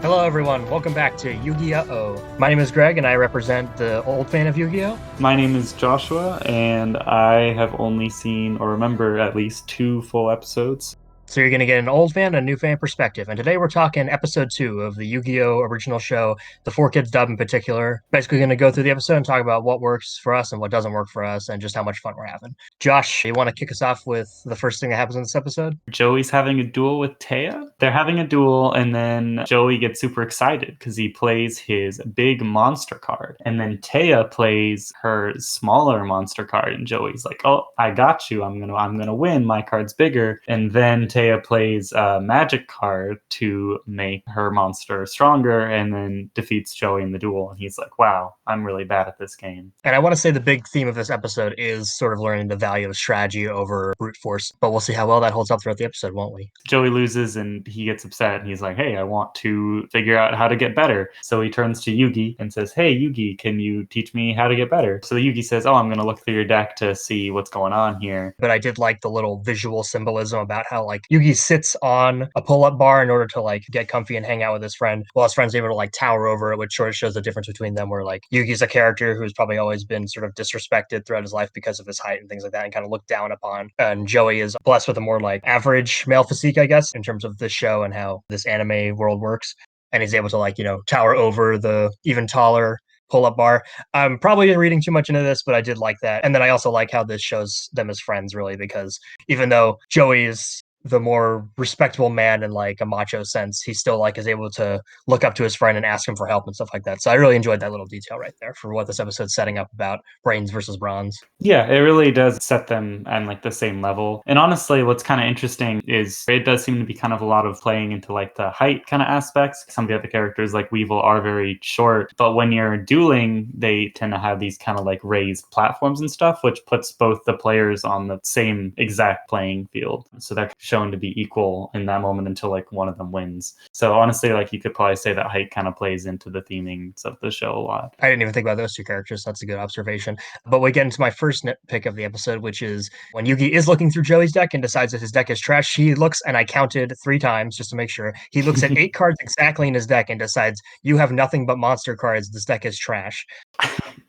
Hello, everyone. Welcome back to Yu-Gi-Oh! My name is Greg, and I represent the old fan of Yu-Gi-Oh! My name is Joshua, and I have only seen or remember at least two full episodes. So you're going to get an old fan and a new fan perspective. And today we're talking episode 2 of the Yu-Gi-Oh! Original show, the Four Kids dub in particular. Basically going to go through the episode and talk about what works for us and what doesn't work for us and just how much fun we're having. Josh, you want to kick us off with the first thing that happens in this episode? Joey's having a duel with Taya. They're having a duel, and then Joey gets super excited because he plays his big monster card. And then Taya plays her smaller monster card, and Joey's like, "Oh, I got you. I'm gonna win. My card's bigger." And then Taya plays a magic card to make her monster stronger, and then defeats Joey in the duel. And he's like, "Wow, I'm really bad at this game." And I want to say the big theme of this episode is sort of learning the value of strategy over brute force, but we'll see how well that holds up throughout the episode, won't we? Joey loses and he gets upset and he's like, "Hey, I want to figure out how to get better." So he turns to Yugi and says, "Hey, Yugi, can you teach me how to get better?" So Yugi says, "Oh, I'm going to look through your deck to see what's going on here." But I did like the little visual symbolism about how like Yugi sits on a pull-up bar in order to like get comfy and hang out with his friend, while his friend's able to like tower over it, which sort of shows the difference between them. Where like Yugi's a character who's probably always been sort of disrespected throughout his life because of his height and things like that, and kind of looked down upon. And Joey is blessed with a more like average male physique, I guess, in terms of this show and how this anime world works. And he's able to like tower over the even taller pull-up bar. I'm probably reading too much into this, but I did like that. And then I also like how this shows them as friends, really, because even though Joey is the more respectable man in like a macho sense, he still like is able to look up to his friend and ask him for help and stuff like that. So I really enjoyed that little detail right there for what this episode's setting up about brains versus bronze. Yeah, it really does set them on like the same level. And honestly, what's kind of interesting is it does seem to be kind of a lot of playing into like the height kind of aspects. Some of the other characters like Weevil are very short, but when you're dueling, they tend to have these kind of like raised platforms and stuff, which puts both the players on the same exact playing field. So they're shown to be equal in that moment until like one of them wins. So honestly, like you could probably say that height kind of plays into the themings of the show a lot. I didn't even think about those two characters. That's a good observation. But we get into my first nitpick of the episode, which is when Yugi is looking through Joey's deck and decides that his deck is trash. He looks, and I counted 3 times just to make sure. He looks at 8 cards exactly in his deck and decides, "You have nothing but monster cards. This deck is trash."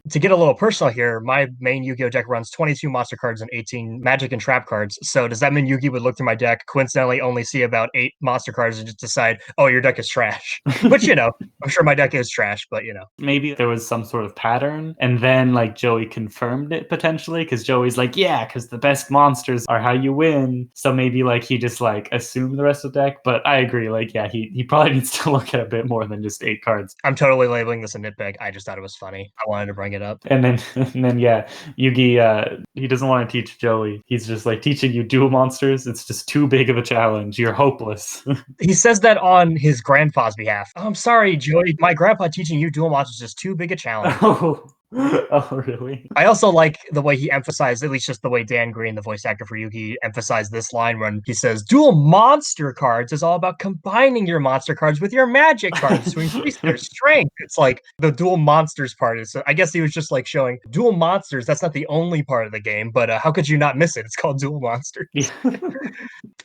To get a little personal here, my main Yu-Gi-Oh deck runs 22 monster cards and 18 magic and trap cards. So does that mean Yugi would look through my deck, coincidentally only see about 8 monster cards and just decide, "Oh, your deck is trash"? Which, I'm sure my deck is trash, but Maybe there was some sort of pattern, and then like Joey confirmed it potentially because Joey's like, "Yeah, because the best monsters are how you win." So maybe like he just like assumed the rest of the deck. But I agree, like yeah, he probably needs to look at a bit more than just 8 cards. I'm totally labeling this a nitpick. I just thought it was funny. I wanted to bring it up. And then and then yeah, Yugi he doesn't want to teach Joey. He's just like, "Teaching you dual monsters, it's just too big of a challenge. You're hopeless." He says that on his grandpa's behalf. "Oh, I'm sorry, Joey. My grandpa teaching you dual monsters is too big a challenge." Oh. Oh really? I also like the way he emphasized, at least just the way Dan Green, the voice actor for Yugi, emphasized this line when he says, "Dual monster cards is all about combining your monster cards with your magic cards to increase their strength." It's like the dual monsters part is, I guess he was just like showing dual monsters. That's not the only part of the game, but how could you not miss it? It's called dual monsters. Yeah.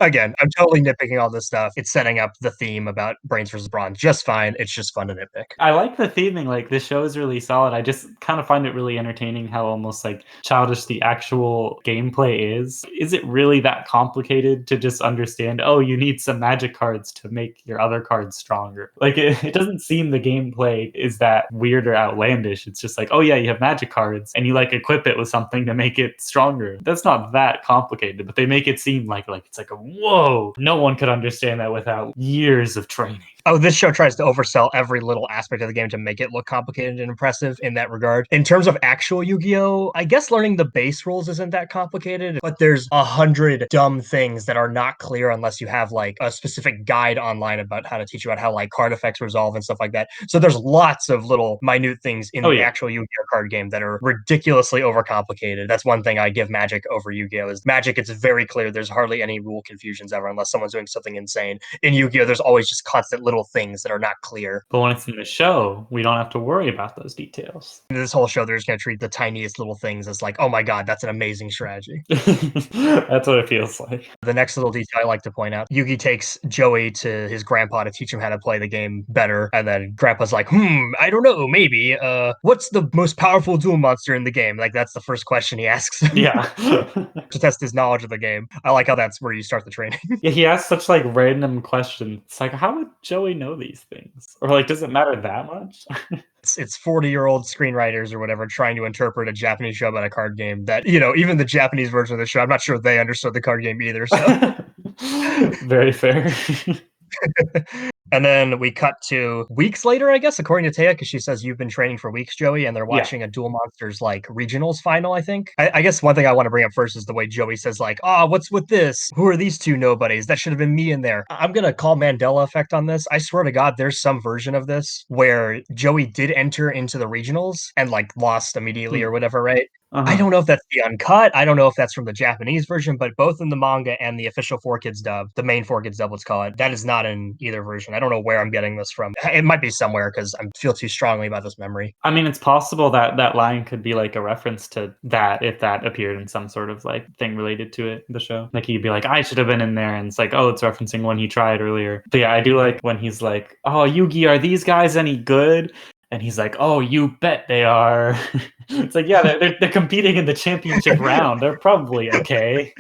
Again, I'm totally nitpicking all this stuff. It's setting up the theme about brains versus bronze just fine. It's just fun to nitpick. I like the theming. Like this show is really solid. I just kind of find it really entertaining how almost like childish the actual gameplay is. Is it really that complicated to just understand? Oh, you need some magic cards to make your other cards stronger. Like it doesn't seem the gameplay is that weird or outlandish. It's just like, oh yeah, you have magic cards and you like equip it with something to make it stronger. That's not that complicated, but they make it seem like it's like a whoa. No one could understand that without years of training. Oh, this show tries to oversell every little aspect of the game to make it look complicated and impressive in that regard. In terms of actual Yu-Gi-Oh, I guess learning the base rules isn't that complicated, but there's 100 dumb things that are not clear unless you have like a specific guide online about how to teach you about how like card effects resolve and stuff like that. So there's lots of little minute things in Oh the yeah. actual Yu-Gi-Oh card game that are ridiculously overcomplicated. That's one thing I give Magic over Yu-Gi-Oh is Magic, it's very clear. There's hardly any rule confusions ever unless someone's doing something insane. In Yu-Gi-Oh, there's always just constant little things that are not clear. But when it's in the show, we don't have to worry about those details. This whole show they're just gonna treat the tiniest little things as like, oh my god, that's an amazing strategy. That's what it feels like. The next little detail I like to point out, Yugi takes Joey to his grandpa to teach him how to play the game better, and then grandpa's like, I don't know, maybe. What's the most powerful duel monster in the game? Like that's the first question he asks him Yeah. to test his knowledge of the game. I like how that's where you start the training. Yeah, he asks such like random questions. It's like, how would Joey know these things? Or like, does it matter that much? It's 40-year-old screenwriters or whatever trying to interpret a Japanese show about a card game that, you know, even the Japanese version of the show, I'm not sure they understood the card game either. So Very fair. And then we cut to weeks later, I guess, according to Taya, because she says you've been training for weeks, Joey, and they're Yeah. watching a Duel Monsters like regionals final, I think. I guess one thing I want to bring up first is the way Joey says, like, oh, what's with this? Who are these two nobodies? That should have been me in there. I'm gonna call Mandela effect on this. I swear to God, there's some version of this where Joey did enter into the regionals and like lost immediately or whatever, right? I don't know if that's the uncut. I don't know if that's from the Japanese version, but both in the manga and the official 4Kids dub, the main 4Kids dub, let's call it, that is not in either version. I don't know where I'm getting this from. It might be somewhere because I feel too strongly about this memory. I mean, it's possible that that line could be like a reference to that if that appeared in some sort of like thing related to it, the show. Like he'd be like, I should have been in there. And it's like, oh, it's referencing when he tried earlier. But yeah, I do like when he's like, oh, Yugi, are these guys any good? And he's like, oh, you bet they are. It's like, yeah, they're competing in the championship round. They're probably okay.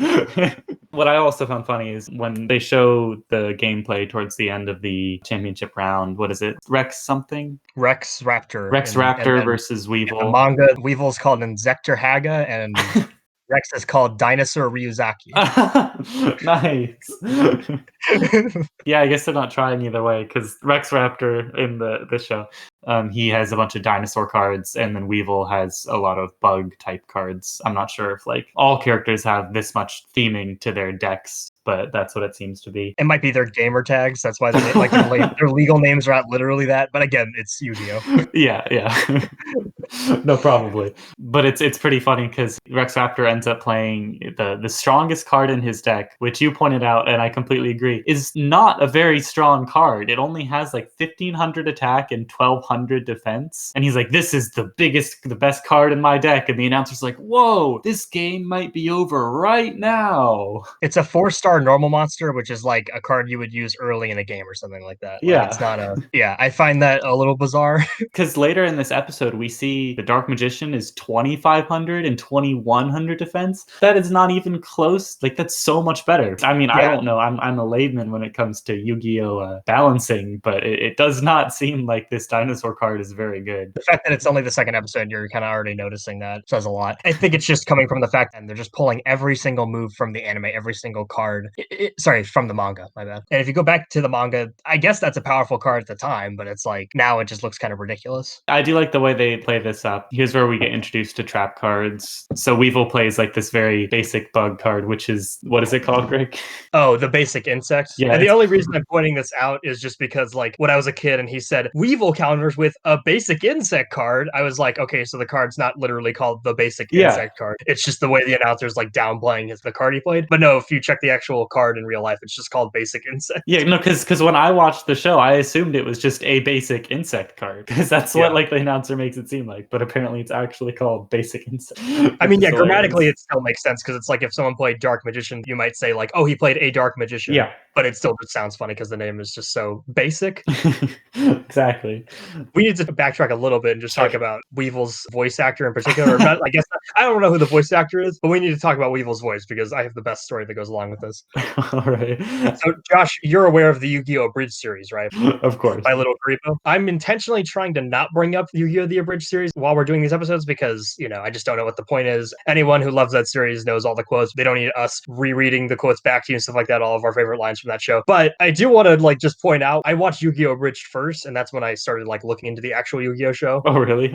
What I also found funny is when they show the gameplay towards the end of the championship round. What is it? Rex something? Rex Raptor. Rex Raptor versus Weevil. In the manga, Weevil's called Insector Haga, and Rex is called Dinosaur Ryuzaki. Nice. Yeah, I guess they're not trying either way because Rex Raptor in the show, he has a bunch of dinosaur cards, and then Weevil has a lot of bug type cards. I'm not sure if like all characters have this much theming to their decks, but that's what it seems to be. It might be their gamer tags. That's why they like their legal names are not literally that. But again, it's Yu-Gi-Oh. Yeah. No, probably. But it's pretty funny because Rex Raptor ends up playing the strongest card in his deck, which you pointed out, and I completely agree, is not a very strong card. It only has like 1,500 attack and 1,200 defense. And he's like, this is the best card in my deck. And the announcer's like, whoa, this game might be over right now. It's a 4-star normal monster, which is like a card you would use early in a game or something like that. Yeah. Like, it's not I find that a little bizarre. Because later in this episode, we see the Dark Magician is 2,500 and 2,100 defense. That is not even close. Like, that's so much better. I mean, I don't know. I'm a layman when it comes to Yu-Gi-Oh! Balancing, but it does not seem like this dinosaur card is very good. The fact that it's only the second episode, you're kind of already noticing that says a lot. I think it's just coming from the fact that they're just pulling every single move from the anime, every single card. From the manga, my bad. And if you go back to the manga, I guess that's a powerful card at the time, but it's like now it just looks kind of ridiculous. I do like the way they play this up. Here's where we get introduced to trap cards. So Weevil plays like this very basic bug card, which is, what is it called, Greg? Oh, the basic insect. Yeah. And the only reason I'm pointing this out is just because, like, when I was a kid and he said Weevil counters with a basic insect card, I was like, okay, so the card's not literally called the basic insect card. It's just the way the announcer's like downplaying the card he played. But no, if you check the actual card in real life, it's just called basic insect. Yeah, no, because when I watched the show, I assumed it was just a basic insect card because that's what like the announcer makes it seem like. But apparently, it's actually called basic insect. I mean, yeah, grammatically it still makes sense because it's like if someone played Dark Magician, you might say like, oh, he played a Dark Magician. Yeah. But it still just sounds funny because the name is just so basic. Exactly. We need to backtrack a little bit and just talk about Weevil's voice actor in particular. I guess I don't know who the voice actor is, but we need to talk about Weevil's voice because I have the best story that goes along with this. All right. So, Josh, you're aware of the Yu-Gi-Oh! Abridged series, right? Of course. By Little Karibo. I'm intentionally trying to not bring up Yu-Gi-Oh! The Abridged series while we're doing these episodes because, I just don't know what the point is. Anyone who loves that series knows all the quotes. They don't need us rereading the quotes back to you and stuff like that, all of our favorite lines from that show. But I do want to just point out, I watched Yu-Gi-Oh! Abridged first, and that's when I started looking into the actual Yu-Gi-Oh! Show. Oh, really?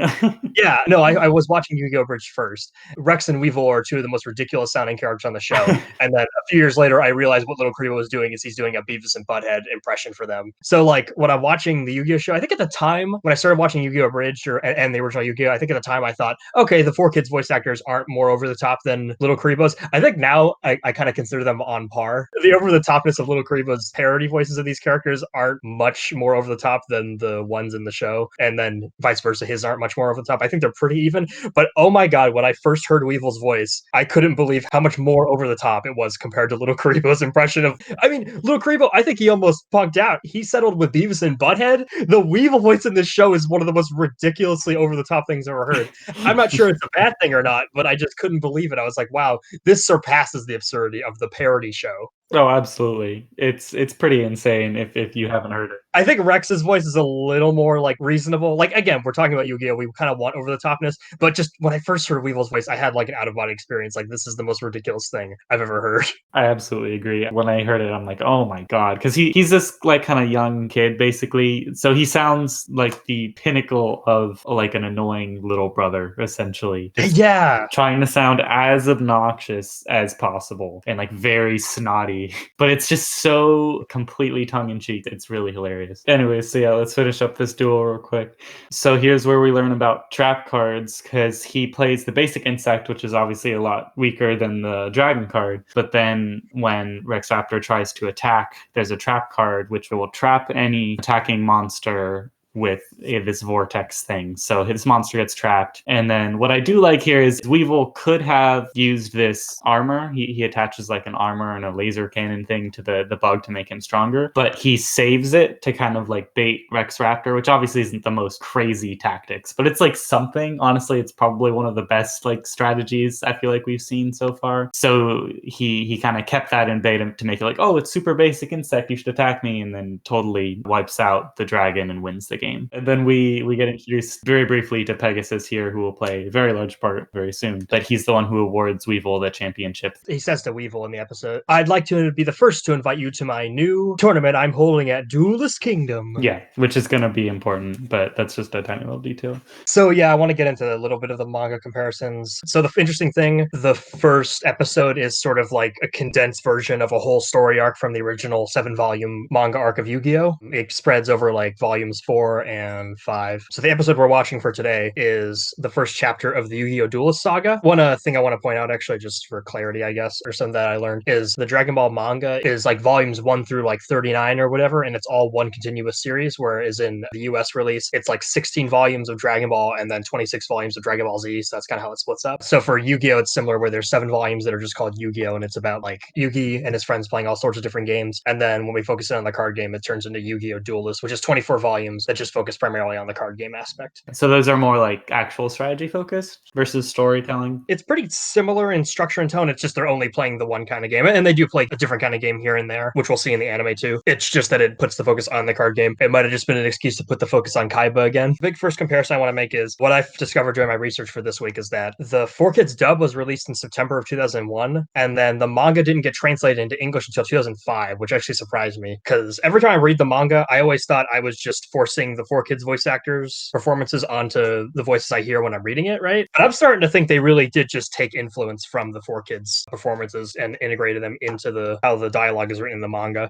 Yeah, no, I was watching Yu-Gi-Oh! Abridged first. Rex and Weevil are two of the most ridiculous sounding characters on the show. And then a few years later, I realized what Little Karibo was doing is he's doing a Beavis and Butthead impression for them. So when I'm watching the Yu-Gi-Oh! Show, I think at the time when I started watching Yu-Gi-Oh! Abridged and the original about Yu-Gi-Oh! I think at the time I thought, okay, the 4Kids voice actors aren't more over the top than Little Karibo's. I think now I kind of consider them on par. The over the topness of Little Karibo's parody voices of these characters aren't much more over the top than the ones in the show, and then vice versa, his aren't much more over the top. I think they're pretty even. But oh my god, when I first heard Weevil's voice, I couldn't believe how much more over the top it was compared to Little Karibo's impression of. I mean, Little Karibo, I think he almost punked out. He settled with Beavis and Butthead. The Weevil voice in this show is one of the most ridiculously over the top things I've ever heard. I'm not sure it's a bad thing or not, but I just couldn't believe it. I was like, wow, this surpasses the absurdity of the parody show. Oh, absolutely. It's pretty insane if you haven't heard it. I think Rex's voice is a little more like reasonable. Like again, we're talking about Yu-Gi-Oh! We kind of want over the topness, but just when I first heard Weevil's voice, I had like an out of body experience. Like this is the most ridiculous thing I've ever heard. I absolutely agree. When I heard it, I'm like, oh my god, because he's this like kind of young kid basically, so he sounds like the pinnacle of like an annoying little brother, essentially. Just Yeah, trying to sound as obnoxious as possible and like very snotty, but it's just so completely tongue in cheek. It's really hilarious. Anyways, so yeah, let's finish up this duel real quick. So here's where we learn about trap cards, because he plays the basic insect, which is obviously a lot weaker than the dragon card. But then when Rex Raptor tries to attack, there's a trap card which will trap any attacking monster with this vortex thing. So his monster gets trapped. And then what I do like here is Weevil could have used this armor. He attaches like an armor and a laser cannon thing to the bug to make him stronger. But he saves it to kind of like bait Rex Raptor, which obviously isn't the most crazy tactics, but it's like something. Honestly, it's probably one of the best like strategies I feel like we've seen so far. So he kind of kept that in bait to make it like, oh, it's super basic insect, you should attack me, and then totally wipes out the dragon and wins the game. And then we get introduced very briefly to Pegasus here, who will play a very large part very soon. But he's the one who awards Weevil the championship. he says to Weevil in the episode, I'd like to be the first to invite you to my new tournament I'm holding at Duelist Kingdom. Yeah, which is going to be important, but that's just a tiny little detail. So yeah, I want to get into a little bit of the manga comparisons. So the interesting thing, the first episode is sort of like a condensed version of a whole story arc from the original 7-volume manga arc of Yu-Gi-Oh! It spreads over like volumes 4 and 5. So the episode we're watching for today is the first chapter of the Yu-Gi-Oh! Duelist Saga. One thing I want to point out, actually, just for clarity, I guess, or something that I learned, is the Dragon Ball manga is like volumes 1 through like 39 or whatever, and it's all one continuous series, whereas in the US release, it's like 16 volumes of Dragon Ball and then 26 volumes of Dragon Ball Z, so that's kind of how it splits up. So for Yu-Gi-Oh! It's similar, where there's 7 volumes that are just called Yu-Gi-Oh! And it's about like Yugi and his friends playing all sorts of different games, and then when we focus in on the card game, it turns into Yu-Gi-Oh! Duelist, which is 24 volumes that just focus primarily on the card game aspect. So those are more like actual strategy focused versus storytelling. It's pretty similar in structure and tone. It's just they're only playing the one kind of game, and they do play a different kind of game here and there, which we'll see in the anime too. It's just that it puts the focus on the card game. It might have just been an excuse to put the focus on Kaiba again. The big first comparison I want to make is what I've discovered during my research for this week is that the 4Kids dub was released in September of 2001, and then the manga didn't get translated into English until 2005, which actually surprised me, because every time I read the manga, I always thought I was just forcing the 4Kids voice actors' performances onto the voices I hear when I'm reading it, right? But I'm starting to think they really did just take influence from the 4Kids performances and integrated them into how the dialogue is written in the manga.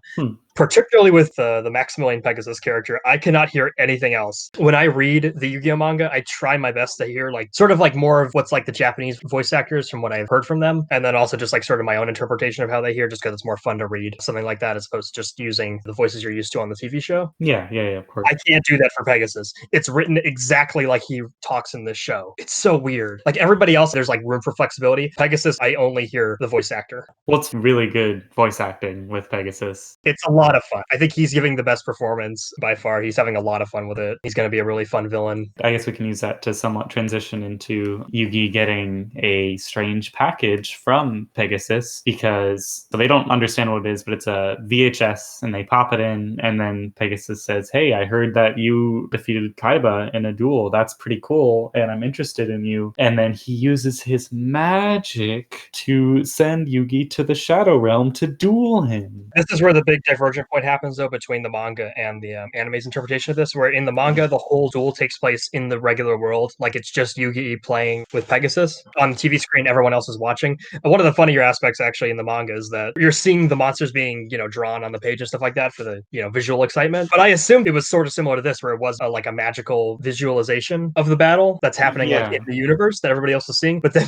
Particularly with the Maximilian Pegasus character, I cannot hear anything else. When I read the Yu-Gi-Oh! Manga, I try my best to hear like sort of like more of what's like the Japanese voice actors from what I've heard from them, and then also just like sort of my own interpretation of how they hear, just because it's more fun to read something like that as opposed to just using the voices you're used to on the TV show. Yeah, of course. I can't do that for Pegasus. It's written exactly like he talks in this show. It's so weird. Like everybody else, there's like room for flexibility. Pegasus, I only hear the voice actor. Well, it's really good voice acting with Pegasus. It's a lot of fun. I think he's giving the best performance by far. He's having a lot of fun with it. He's going to be a really fun villain. I guess we can use that to somewhat transition into Yugi getting a strange package from Pegasus, because they don't understand what it is, but it's a VHS, and they pop it in, and then Pegasus says, hey, I heard that you defeated Kaiba in a duel. That's pretty cool, and I'm interested in you. And then he uses his magic to send Yugi to the Shadow Realm to duel him. This is where the big divergence divergent point happens though between the manga and the anime's interpretation of this, where in the manga the whole duel takes place in the regular world, like it's just Yugi playing with Pegasus on the TV screen. Everyone else is watching. And one of the funnier aspects actually in the manga is that you're seeing the monsters being drawn on the page and stuff like that for the visual excitement. But I assumed it was sort of similar to this, where it was like a magical visualization of the battle that's happening like in Yeah. the universe that everybody else is seeing. But then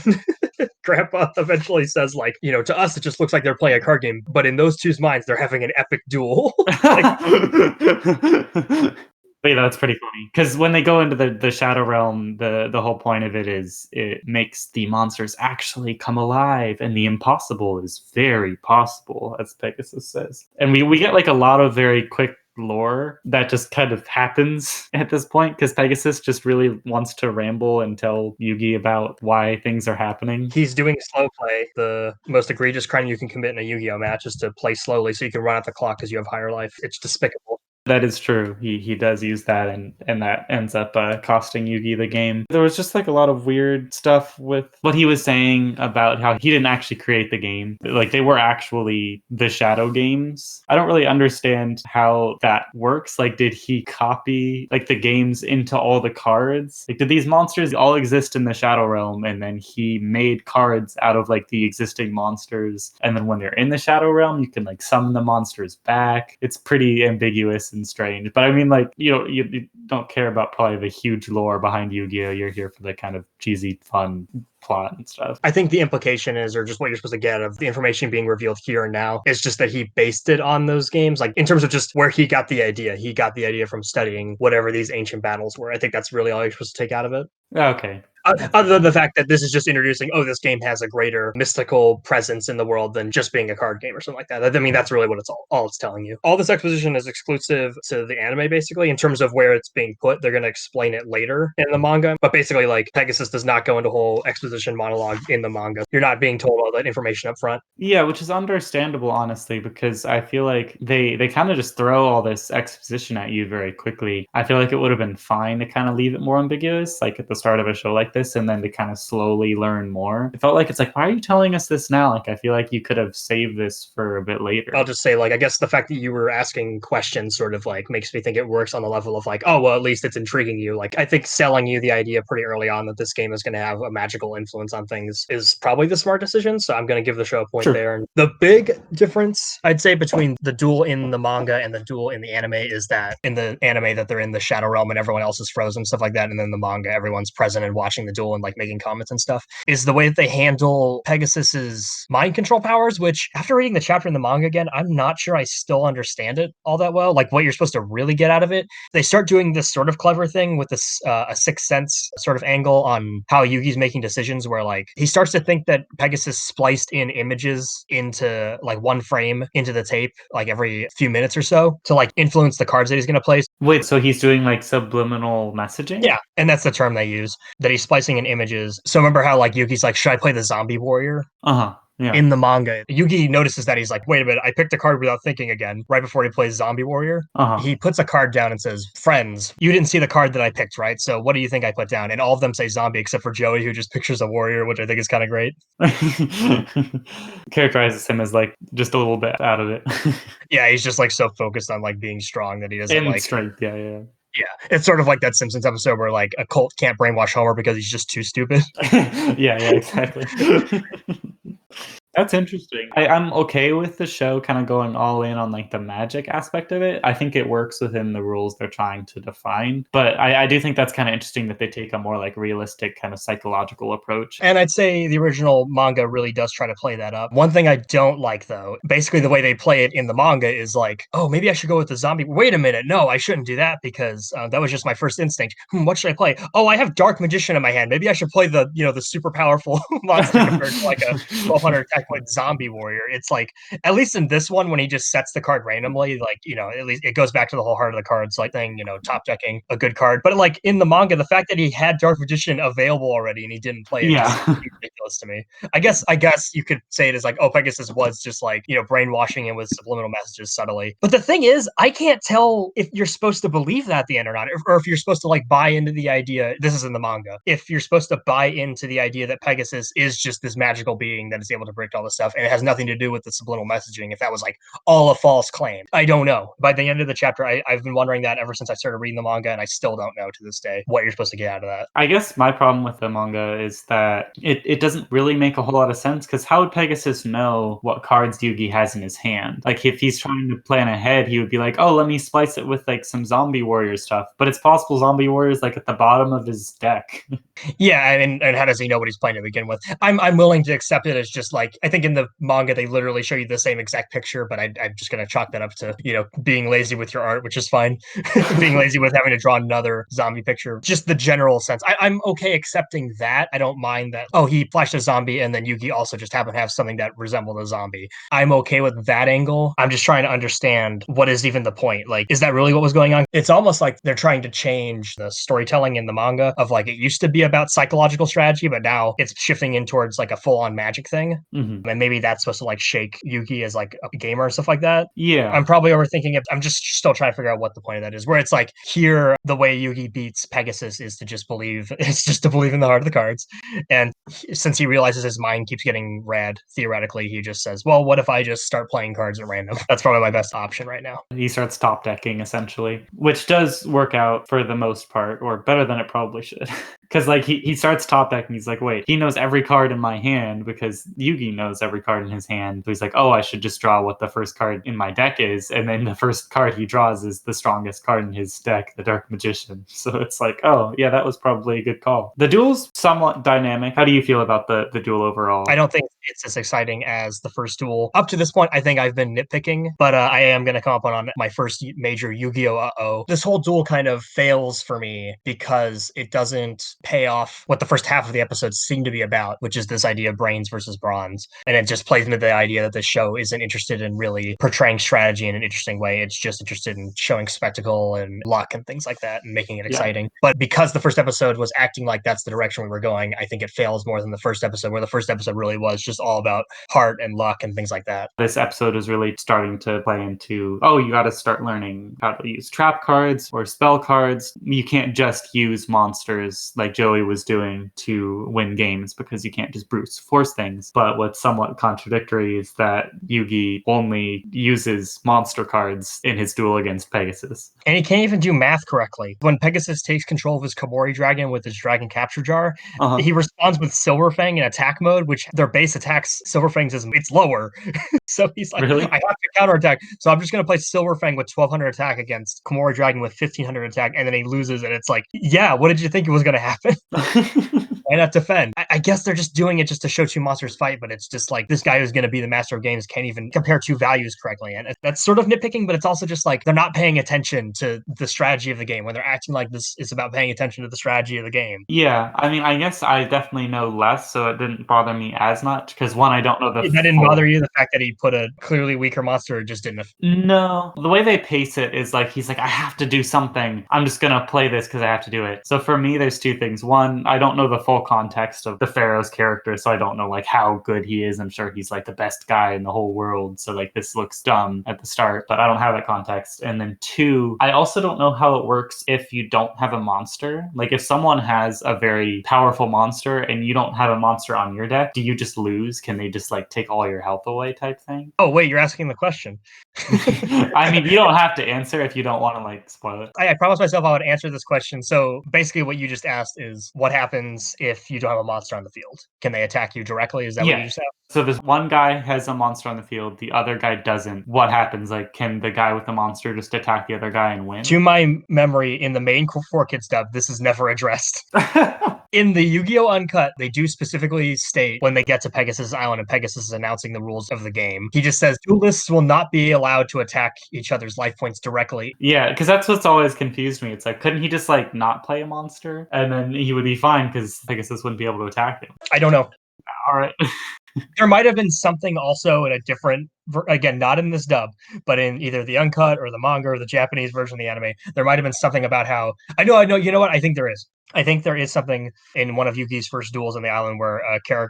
Grandpa eventually says, like, to us, it just looks like they're playing a card game. But in those two's minds, they're having an epic duel. Like, But yeah, that's pretty funny because when they go into the shadow realm, the whole point of it is it makes the monsters actually come alive, and the impossible is very possible, as Pegasus says. And we get like a lot of very quick lore that just kind of happens at this point because Pegasus just really wants to ramble and tell Yugi about why things are happening. he's doing slow play. The most egregious crime you can commit in a Yu-Gi-Oh match is to play slowly so you can run out the clock because you have higher life. It's despicable. That is true. He does use that, and that ends up costing Yugi the game. There was just like a lot of weird stuff with what he was saying about how he didn't actually create the game. Like they were actually the shadow games. I don't really understand how that works. Like, did he copy like the games into all the cards? Like, did these monsters all exist in the shadow realm, and then he made cards out of like the existing monsters, and then when they're in the shadow realm, you can like summon the monsters back. It's pretty ambiguous and strange, but I mean, like, you don't care about probably the huge lore behind Yu-Gi-Oh. You're here for the kind of cheesy fun plot and stuff. I think the implication is, or just what you're supposed to get of the information being revealed here and now, is just that he based it on those games. Like in terms of just where he got the idea, he got the idea from studying whatever these ancient battles were. I think that's really all you're supposed to take out of it. Okay. Other than the fact that this is just introducing, oh, this game has a greater mystical presence in the world than just being a card game or something like that. I mean, that's really what it's all it's telling you. All this exposition is exclusive to the anime, basically, in terms of where it's being put. They're going to explain it later in the manga. But basically, like, Pegasus does not go into whole exposition monologue in the manga. You're not being told all that information up front. Yeah, which is understandable, honestly, because I feel like they kind of just throw all this exposition at you very quickly. I feel like it would have been fine to kind of leave it more ambiguous, like at the start of a show like this, and then to kind of slowly learn more. It felt like it's like, why are you telling us this now? Like, I feel like you could have saved this for a bit later. I'll just say, like, I guess the fact that you were asking questions sort of like makes me think it works on the level of like, oh, well, at least it's intriguing you. Like, I think selling you the idea pretty early on that this game is going to have a magical influence on things is probably the smart decision. So I'm going to give the show a point there. And the big difference, I'd say, between the duel in the manga and the duel in the anime is that in the anime that they're in the shadow realm and everyone else is frozen, stuff like that. And then the manga, everyone's present and watching the duel and like making comments and stuff, is the way that they handle Pegasus's mind control powers, which after reading the chapter in the manga again, I'm not sure I still understand it all that well. Like what you're supposed to really get out of it. They start doing this sort of clever thing with this a sixth sense sort of angle on how Yugi's making decisions, where like he starts to think that Pegasus spliced in images into like one frame into the tape like every few minutes or so to like influence the cards that he's going to play. Wait, so he's doing like subliminal messaging? Yeah, and that's the term they use, that he's splicing in images. So remember how like Yugi's like, should I play the zombie warrior? Uh-huh. Yeah. In the manga, Yugi notices that he's like, wait a minute, I picked a card without thinking again, right before he plays Zombie Warrior. Uh-huh. He puts a card down and says, friends, you didn't see the card that I picked, right? So what do you think I put down? And all of them say zombie except for Joey, who just pictures a warrior, which I think is kind of great. Characterizes him as like just a little bit out of it. Yeah, he's just like so focused on like being strong that he doesn't And like strength, yeah. Yeah, it's sort of like that Simpsons episode where like a cult can't brainwash Homer because he's just too stupid. Yeah, exactly. That's interesting. I'm okay with the show kind of going all in on like the magic aspect of it. I think it works within the rules they're trying to define. But I do think that's kind of interesting that they take a more like realistic kind of psychological approach. And I'd say the original manga really does try to play that up. One thing I don't like, though, basically the way they play it in the manga is like, oh, maybe I should go with the zombie. Wait a minute. No, I shouldn't do that because that was just my first instinct. What should I play? Oh, I have Dark Magician in my hand. Maybe I should play the super powerful monster compared to like a 1200 attack point zombie warrior. It's like, at least in this one, when he just sets the card randomly, like, at least it goes back to the whole heart of the cards, like thing, top decking a good card. But like in the manga, the fact that he had Dark Magician available already and he didn't play it just ridiculous to me. I guess you could say it as like, oh, Pegasus was just like, brainwashing him with subliminal messages subtly. But the thing is, I can't tell if you're supposed to believe that at the end or not, or if you're supposed to like buy into the idea. This is in the manga. If you're supposed to buy into the idea that Pegasus is just this magical being that is able to break project all this stuff, and it has nothing to do with the subliminal messaging. If that was like all a false claim, I don't know. By the end of the chapter, I've been wondering that ever since I started reading the manga, and I still don't know to this day what you're supposed to get out of that. I guess my problem with the manga is that it doesn't really make a whole lot of sense, because how would Pegasus know what cards Yugi has in his hand? Like, if he's trying to plan ahead, he would be like, oh, let me splice it with like some zombie warrior stuff. But it's possible zombie warrior's like at the bottom of his deck. Yeah, and how does he know what he's playing to begin with? I'm willing to accept it as just like, I think in the manga they literally show you the same exact picture, but I'm just gonna chalk that up to, being lazy with your art, which is fine. Being lazy with having to draw another zombie picture. Just the general sense. I'm okay accepting that. I don't mind that, oh, he flashed a zombie and then Yugi also just happened to have something that resembled a zombie. I'm okay with that angle. I'm just trying to understand what is even the point. Like, is that really what was going on? It's almost like they're trying to change the storytelling in the manga of like, it used to be about psychological strategy, but now it's shifting in towards like a full-on magic thing. Mm-hmm. And maybe that's supposed to like shake Yugi as like a gamer and stuff like that. Yeah. I'm probably overthinking it. I'm just still trying to figure out what the point of that is. Where it's like, here the way Yugi beats Pegasus is to just believe. It's just to believe in the heart of the cards. And since he realizes his mind keeps getting read, theoretically, he just says, well, what if I just start playing cards at random? That's probably my best option right now. He starts top decking essentially, which does work out for the most part, or better than it probably should. Because like he starts top decking, he's like, wait, he knows every card in my hand because Yugi knows every card in his hand. So he's like, oh, I should just draw what the first card in my deck is, and then the first card he draws is the strongest card in his deck, the Dark Magician. So it's like, oh yeah, that was probably a good call. The duel's somewhat dynamic. How do you feel about the duel overall? I don't think it's as exciting as the first duel. Up to this point, I think I've been nitpicking, but I am going to come up on my first major Yu-Gi-Oh! Uh-oh. This whole duel kind of fails for me because it doesn't pay off what the first half of the episode seemed to be about, which is this idea of brains versus bronze. And it just plays into the idea that the show isn't interested in really portraying strategy in an interesting way. It's just interested in showing spectacle and luck and things like that and making it exciting. But because the first episode was acting like that's the direction we were going, I think it fails more than the first episode, where the first episode really was just all about heart and luck and things like that. This episode is really starting to play into, oh, you got to start learning how to use trap cards or spell cards. You can't just use monsters like Joey was doing to win games, because you can't just brute force things. But what's somewhat contradictory is that Yugi only uses monster cards in his duel against Pegasus. And he can't even do math correctly. When Pegasus takes control of his Komori dragon with his dragon capture jar, he responds with Silverfang in attack mode, which their base attacks Silverfang's is it's lower. So he's like, Really? I have to counterattack. So I'm just going to play Silverfang with 1200 attack against Komori dragon with 1500 attack. And then he loses. And it's like, yeah, what did you think was going to happen? Why not defend? I guess they're just doing it just to show two monsters fight, but it's just like, this guy who's going to be the master of games can't even compare two values correctly. And that's sort of nitpicking, but it's also just like, they're not paying attention to the strategy of the game when they're acting like this is about paying attention to the strategy of the game. Yeah, I mean, I guess I definitely know less, so it didn't bother me as much, because one, I don't know the That didn't bother you, the fact that he put a clearly weaker monster just didn't. No, the way they pace it is like, he's like, I have to do something. I'm just gonna play this because I have to do it. So for me, there's two things. One, I don't know the full context of the Pharaoh's character, so I don't know like how good he is. I'm sure he's like the best guy in the whole world. So like, this looks dumb at the start, but I don't have that context. And then two, I also don't know how it works if you don't have a monster. Like, if someone has a very powerful monster and you don't have a monster on your deck, do you just lose? Can they just like take all your health away type thing? Oh, wait, you're asking the question. I mean, you don't have to answer if you don't want to like spoil it. I promised myself I would answer this question. So basically what you just asked is, what happens if you don't have a monster on the field? Can they attack you directly? Is that what you just asked? So this one guy has a monster on the field, the other guy doesn't. What happens? Like, can the guy with the monster just attack the other guy and win? To my memory, in the main 4Kids dub, this is never addressed. In the Yu-Gi-Oh! Uncut, they do specifically state when they get to Pegasus Island and Pegasus is announcing the rules of the game. He just says, duelists will not be allowed to attack each other's life points directly. Yeah, because that's what's always confused me. It's like, couldn't he just like not play a monster? And then he would be fine because Pegasus wouldn't be able to attack him. I don't know. All right. There might have been something also in a different, again, not in this dub, but in either the uncut or the manga or the Japanese version of the anime, there might have been something about how, I know, you know what, I think there is. I think there is something in one of Yuki's first duels on the island where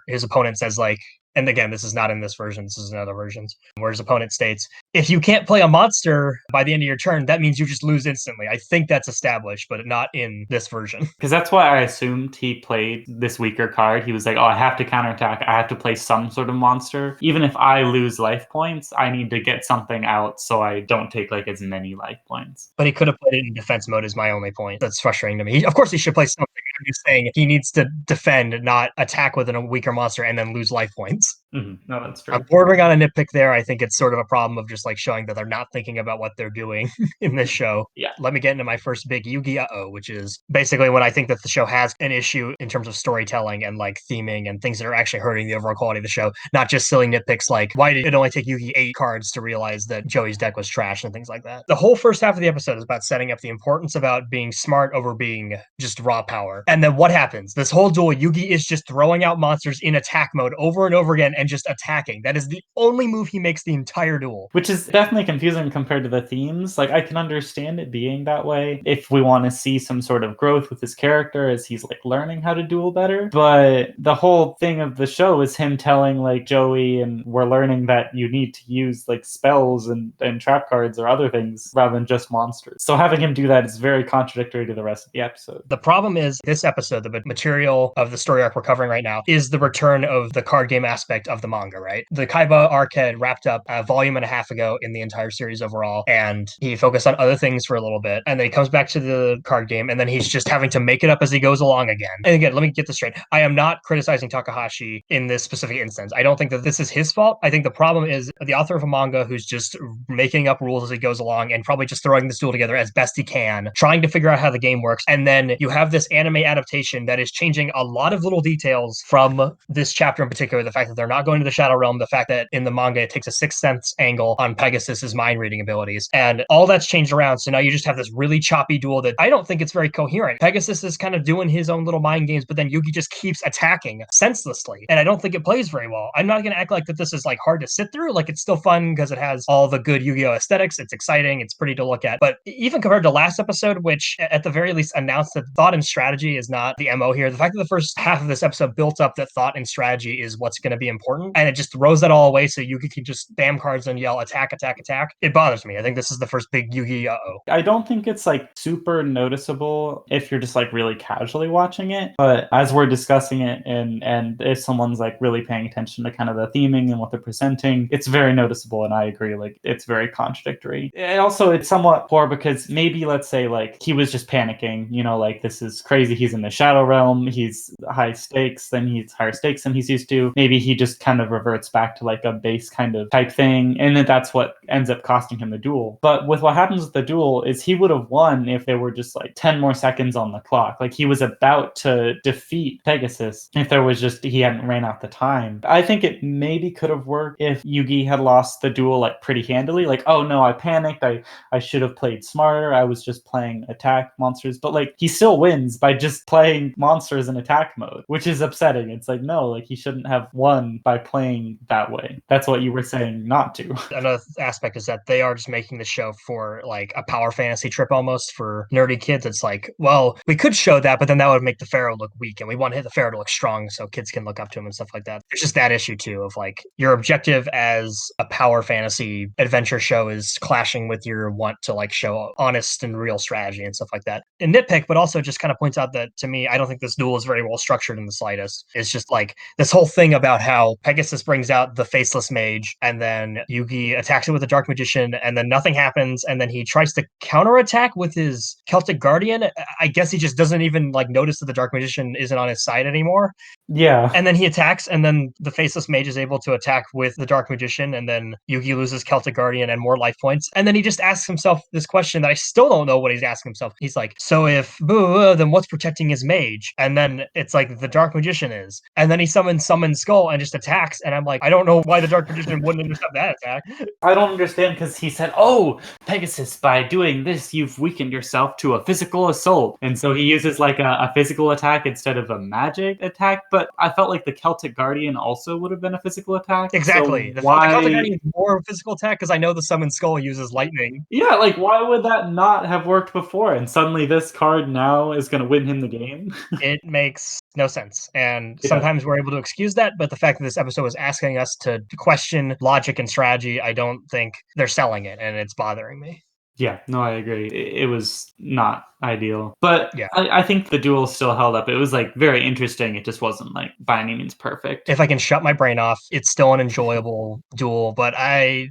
his opponent says like, and again, this is not in this version, this is in other versions, where his opponent states, if you can't play a monster by the end of your turn, that means you just lose instantly. I think that's established, but not in this version. Because that's why I assumed he played this weaker card. He was like, oh, I have to counterattack. I have to play some sort of monster. Even if I lose life points, I need to get something out so I don't take like as many life points. But he could have played it in defense mode is my only point. That's frustrating to me. Of course, he should play something. I'm just saying he needs to defend, not attack with a weaker monster and then lose life points. No, that's true. I'm bordering on a nitpick there. I think it's sort of a problem of just like showing that they're not thinking about what they're doing in this show. Yeah. Let me get into my first big Yu-Gi-Oh, which is basically when I think that the show has an issue in terms of storytelling and like theming and things that are actually hurting the overall quality of the show, not just silly nitpicks like why did it only take Yugi 8 cards to realize that Joey's deck was trash and things like that. The whole first half of the episode is about setting up the importance about being smart over being just raw power. And then what happens? This whole duel, Yugi is just throwing out monsters in attack mode over and over again and just attacking. That is the only move he makes the entire duel. Which is definitely confusing compared to the themes. Like, I can understand it being that way if we want to see some sort of growth with his character as he's like learning how to duel better. But the whole thing of the show is him telling like Joey, and we're learning that you need to use like spells and trap cards or other things rather than just monsters. So having him do that is very contradictory to the rest of the episode. The problem is this episode, the material of the story arc we're covering right now, is the return of the card game aspect of the manga, right? The Kaiba arc had wrapped up a volume and a half ago in the entire series overall, and he focused on other things for a little bit, and then he comes back to the card game, and then he's just having to make it up as he goes along again. And again, let me get this straight. I am not criticizing Takahashi in this specific instance. I don't think that this is his fault. I think the problem is the author of a manga who's just making up rules as he goes along and probably just throwing this duel together as best he can, trying to figure out how the game works, and then you have this anime adaptation that is changing a lot of little details from this chapter in particular. The fact that they're not going to the Shadow Realm, the fact that in the manga it takes a Sixth Sense angle on Pegasus's mind reading abilities, and all that's changed around. So now you just have this really choppy duel that I don't think it's very coherent. Pegasus is kind of doing his own little mind games, but then Yugi just keeps attacking senselessly, and I don't think it plays very well. I'm not going to act like that this is like hard to sit through. Like, it's still fun because it has all the good Yu-Gi-Oh aesthetics. It's exciting. It's pretty to look at. But even compared to last episode, which at the very least announced that thought and strategy is not the MO here, the fact that the first half of this episode built up that thought and strategy is what's going to be important, and it just throws that all away so Yugi can just spam cards and yell attack, attack, attack. It bothers me. I think this is the first big Yu-Gi-Oh. I don't think it's like super noticeable if you're just like really casually watching it, but as we're discussing it and if someone's like really paying attention to kind of the theming and what they're presenting, it's very noticeable. And I agree, like it's very contradictory. And also it's somewhat poor because maybe let's say like he was just panicking, you know, like this is crazy. He's in the Shadow Realm. He's higher stakes than he's used to. Maybe he just kind of reverts back to like a base kind of type thing. And then that's what ends up costing him the duel. But with what happens with the duel is he would have won if there were just like 10 more seconds on the clock. Like he was about to defeat Pegasus if there was just, he hadn't ran out the time. I think it maybe could have worked if Yugi had lost the duel like pretty handily. Like, oh no, I panicked. I should have played smarter. I was just playing attack monsters. But like he still wins by just playing monsters in attack mode, which is upsetting. It's like, no, like he shouldn't have won by playing that way. That's what you were saying not to. Another aspect is that they are just making the show for like a power fantasy trip almost for nerdy kids. It's like, well, we could show that, but then that would make the Pharaoh look weak, and we want the Pharaoh to look strong so kids can look up to him and stuff like that. There's just that issue too of like your objective as a power fantasy adventure show is clashing with your want to like show honest and real strategy and stuff like that. And nitpick, but also just kind of points out that to me, I don't think this duel is very well structured in the slightest. It's just like this whole thing about how Pegasus brings out the faceless mage, and then Yugi attacks it with a dark magician, and then nothing happens, and then he tries to counterattack with his Celtic Guardian. I guess he just doesn't even like notice that the dark magician isn't on his side anymore. Yeah. And then he attacks, and then the faceless mage is able to attack with the dark magician, and then Yugi loses Celtic Guardian and more life points. And then he just asks himself this question that I still don't know what he's asking himself. He's like, so if then what's protecting his mage? And then it's like the dark magician is. And then he summons Skull and just attacks. And I'm like, I don't know why the dark magician wouldn't intercept that attack. I don't understand because he said, oh, Pegasus, by doing this, you've weakened yourself to a physical assault. And so he uses like a physical attack instead of a magic attack. But I felt like the Celtic Guardian also would have been a physical attack. Exactly. So why... The Celtic Guardian is more of a physical attack because I know the Summon Skull uses lightning. Yeah, like why would that not have worked before? And suddenly this card now is going to win him the game? It makes no sense. And sometimes we're able to excuse that, but the fact that this episode was asking us to question logic and strategy, I don't think they're selling it, and it's bothering me. Yeah, no, I agree. It was not ideal. But Yeah. I think the duel still held up. It was like very interesting. It just wasn't like by any means perfect. If I can shut my brain off, it's still an enjoyable duel, but it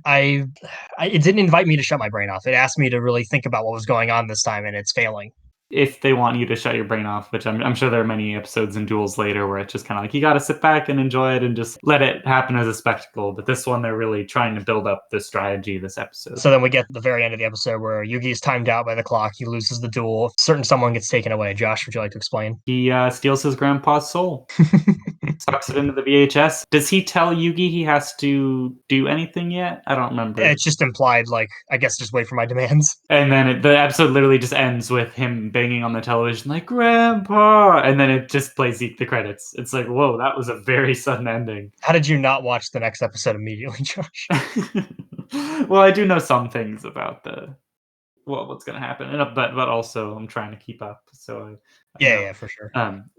didn't invite me to shut my brain off. It asked me to really think about what was going on this time, and it's failing. If they want you to shut your brain off, which I'm sure there are many episodes and duels later where it's just kind of like you got to sit back and enjoy it and just let it happen as a spectacle. But this one, they're really trying to build up the strategy this episode. So then we get the very end of the episode where Yugi's timed out by the clock. He loses the duel. Certain someone gets taken away. Josh, would you like to explain? He steals his grandpa's soul. Sucks it into the VHS. Does he tell Yugi he has to do anything yet? I don't remember. It's just implied, like, I guess just wait for my demands. And then the episode literally just ends with him banging on the television like, Grandpa! And then it just plays the credits. It's like, whoa, that was a very sudden ending. How did you not watch the next episode immediately, Josh? Well, I do know some things about what's going to happen, but also I'm trying to keep up. So Yeah, for sure.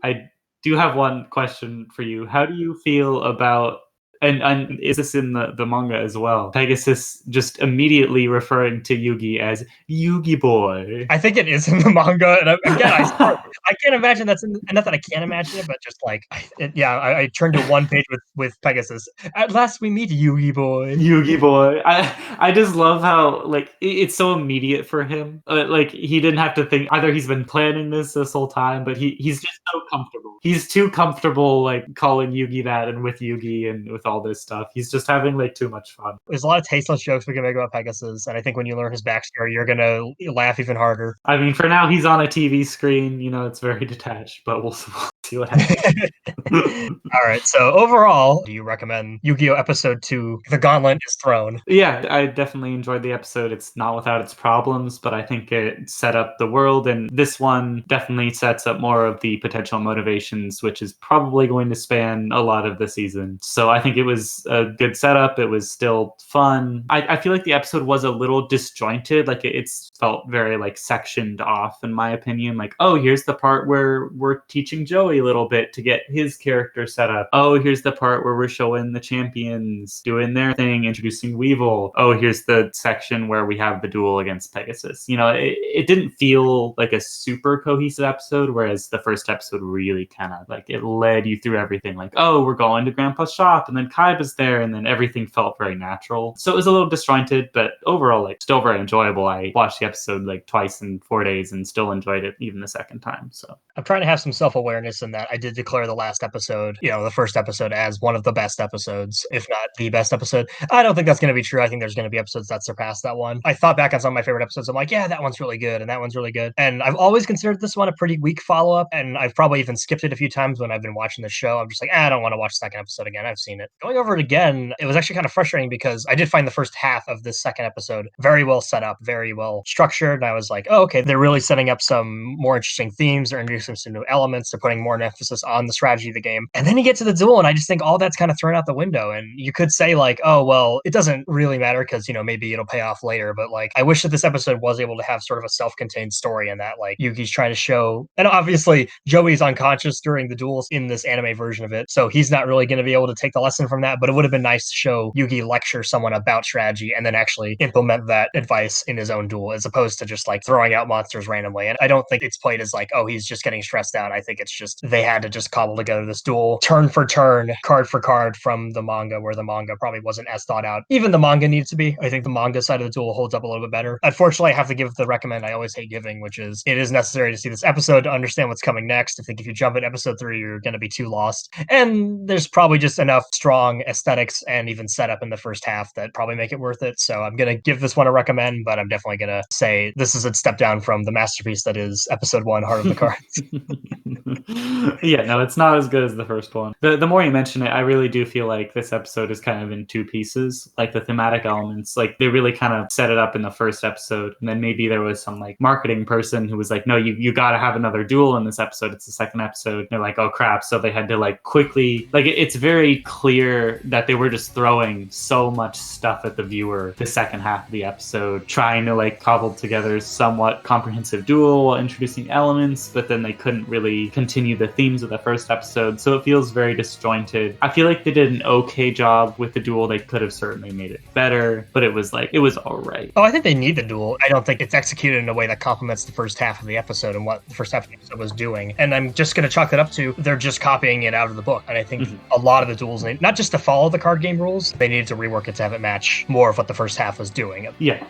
I do have one question for you. How do you feel about, and is this in the manga as well, Pegasus just immediately referring to Yugi as Yugi boy? I think it is in the manga, and again, I can't imagine that's in. Not that I can't imagine it, but just like, I turned to one page with Pegasus. At last, we meet Yugi boy. Yugi boy. I just love how like it's so immediate for him. Like he didn't have to think. Either he's been planning this whole time, but he's just so comfortable. He's too comfortable like calling Yugi that, and with Yugi and with all this stuff. He's just having like too much fun. There's a lot of tasteless jokes we can make about Pegasus, and I think when you learn his backstory, you're gonna laugh even harder. I mean, for now he's on a TV screen. You know, it's very detached, but we'll see what happens. All right. So overall, do you recommend Yu-Gi-Oh! Episode 2, The Gauntlet Is Thrown? Yeah, I definitely enjoyed the episode. It's not without its problems, but I think it set up the world, and this one definitely sets up more of the potential motivations, which is probably going to span a lot of the season. So I think it was a good setup. It was still fun. I feel like the episode was a little disjointed. Like it's felt very like sectioned off, in my opinion. Like, oh, here's the part where we're teaching Joey a little bit to get his character set up. Oh, here's the part where we're showing the champions doing their thing, introducing Weevil. Oh, here's the section where we have the duel against Pegasus. You know, it didn't feel like a super cohesive episode, whereas the first episode really kind of like it led you through everything. Like, oh, we're going to Grandpa's shop, and then Kaiba's there, and then everything felt very natural. So it was a little disjointed, but overall, like, still very enjoyable. I watched the episode like twice in 4 days and still enjoyed it even the second time. So I'm trying to have some self-awareness in that I did declare the last episode, the first episode, as one of the best episodes, if not the best episode. I don't think that's going to be true. I think there's going to be episodes that surpass that one. I thought back on some of my favorite episodes. I'm like, yeah, that one's really good, and that one's really good. And I've always considered this one a pretty weak follow-up, and I've probably even skipped it a few times when I've been watching the show. I'm just like, I don't want to watch the second episode again. I've seen it. Going over it again, it was actually kind of frustrating because I did find the first half of this second episode very well set up, very well structured, and I was like, oh, okay, they're really setting up some more interesting themes. They're introducing some new elements. They're putting more emphasis on the strategy of the game. And then you get to the duel, and I just think all that's kind of thrown out the window. And you could say like, oh, well, it doesn't really matter because, maybe it'll pay off later. But like, I wish that this episode was able to have sort of a self-contained story in that like Yuki's trying to show, and obviously Joey's unconscious during the duels in this anime version of it. So he's not really going to be able to take the lesson from that, but it would have been nice to show Yugi lecture someone about strategy and then actually implement that advice in his own duel, as opposed to just like throwing out monsters randomly. And I don't think it's played as like, oh, he's just getting stressed out. I think it's just they had to just cobble together this duel turn for turn, card for card from the manga, where the manga probably wasn't as thought out. Even the manga needs to be. I think the manga side of the duel holds up a little bit better. Unfortunately, I have to give the recommend I always hate giving, which is it is necessary to see this episode to understand what's coming next. I think if you jump at episode 3, you're going to be too lost. And there's probably just enough strong aesthetics and even setup in the first half that probably make it worth it. So I'm going to give this one a recommend, but I'm definitely going to say this is a step down from the masterpiece that is episode 1, Heart of the Cards. Yeah, no, it's not as good as the first one. The more you mention it, I really do feel like this episode is kind of in 2 pieces. Like the thematic elements, like they really kind of set it up in the first episode, and then maybe there was some like marketing person who was like, no, you got to have another duel in this episode. It's the second episode. And they're like, oh crap, so they had to like quickly, like it's very clear that they were just throwing so much stuff at the viewer the second half of the episode, trying to like cobble together somewhat comprehensive duel while introducing elements, but then they couldn't really continue the themes of the first episode, so it feels very disjointed. I feel like they did an okay job with the duel. They could have certainly made it better, but it was all right. Oh, I think they need the duel. I don't think it's executed in a way that complements the first half of the episode and what the first half of the episode was doing. And I'm just going to chalk it up to they're just copying it out of the book. And I think a lot of the duels need, not just to follow the card game rules, they needed to rework it to have it match more of what the first half was doing. Yeah,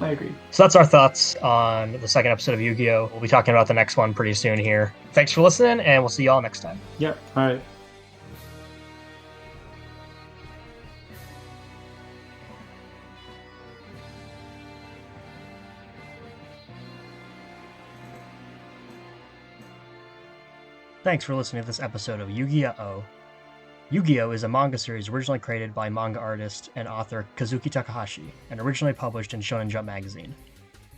I agree. So that's our thoughts on the second episode of Yu-Gi-Oh! We'll be talking about the next one pretty soon here. Thanks for listening, and we'll see y'all next time. Yeah, all right. Thanks for listening to this episode of Yu-Gi-Oh! Yu-Gi-Oh! Is a manga series originally created by manga artist and author Kazuki Takahashi, and originally published in Shonen Jump magazine.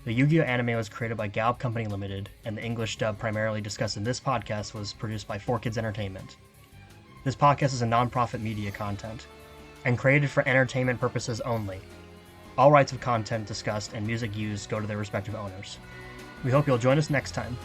The Yu-Gi-Oh! Anime was created by Galp Company Limited, and the English dub primarily discussed in this podcast was produced by 4Kids Entertainment. This podcast is a non-profit media content, and created for entertainment purposes only. All rights of content discussed and music used go to their respective owners. We hope you'll join us next time.